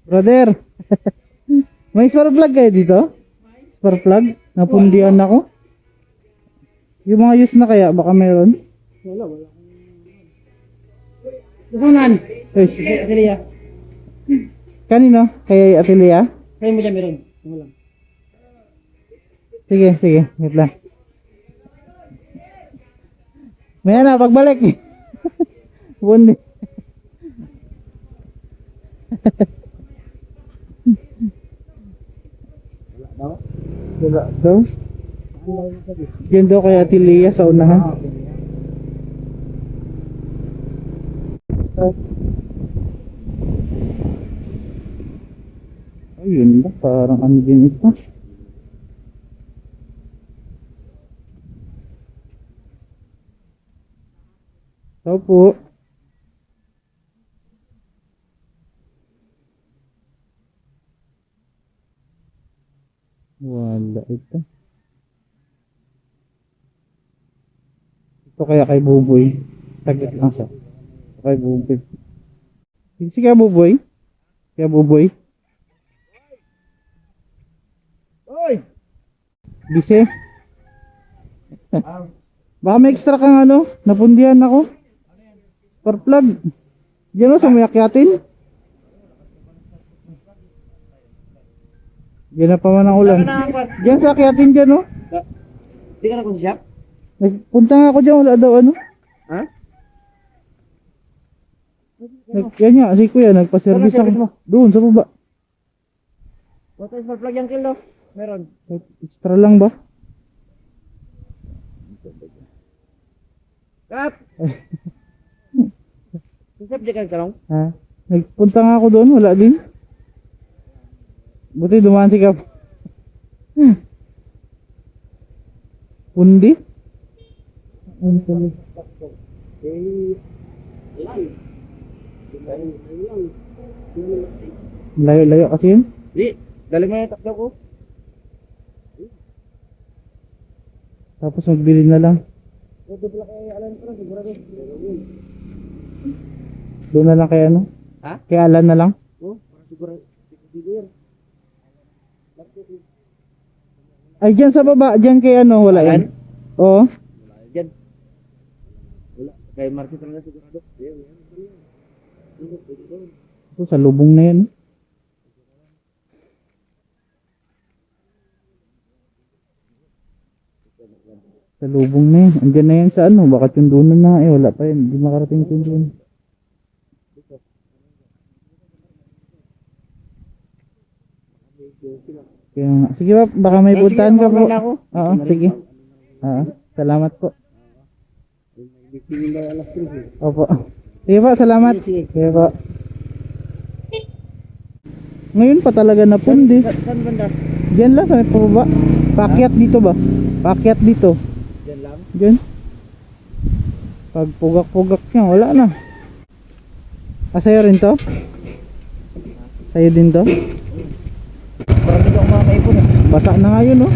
Brother, may spark plug kayo dito? Spark plug? Napundihan ako. Yung mga use na kaya, baka meron? Wala. Nasunan. Atelia. Kanino? Kay Atelia? Kaya mo dyan meron. Wala. Sige. Wait lang. Maya na, pagbalik. Bundi. Wala daw. Diyan daw kay Atelia sa unahan. Ayun ba, parang ano din ito. Tao po. Wala ito. Ito kaya kay Buboy. Saglit lang siya. Kay Buboy. Sige kaya Buboy. Kaya Buboy. Oy! Bise. Baka may extra kang ano. Napundihan ako. Spark plug. Diyan o sa may akyatin. Diyan na pa man ang ulan. Diyan sa akyatin dyan o. Di ka na kung shop? Nagpunta nga ako dyan. Wala daw ano. Ha? Yan nga. Si kuya nagpa-service ako. Doon sa baba. What is plug yung kilo? Meron. Extra lang ba? Kap! Sisap di ka nagtanong? Ha? Nagpunta nga ako doon. Wala din. Buti dumaan si Kap. Pundi? Layo-layo kasi yun. Di. Galing mo yung takdaw ko. Tapos magbili na lang. Ito pala kay Alan ko. Sigurado. Doon na lang kay ano? Ha? Kay Alan na lang. Oh, sigurado. Sigurado yan. Ay, dyan sa baba. Dyan kay ano. Wala yan. Oo. Wala dyan. Wala. Kay Marcy talaga sigurado. Ito sa lubong na yan. Sa lubong na yan. Andyan na yan sa ano. Baka tundunan na. Eh, wala pa yan. Hindi makarating tundunan. Kaya nga. Sige ba, baka may puntahan ka po. Oo, sige. Salamat po. Opo. Sige po, salamat. Sige po. Ngayon pa talaga napundi. Saan banda? Diyan lang sa may pababa. Paakyat dito ba? Paakyat dito. Diyan lang? Diyan. Pag pugak-pugak niya, wala na. Sa'yo rin to? Sa'yo din to? Parang hindi ako makakaipon eh. Basa na nga yun, oh.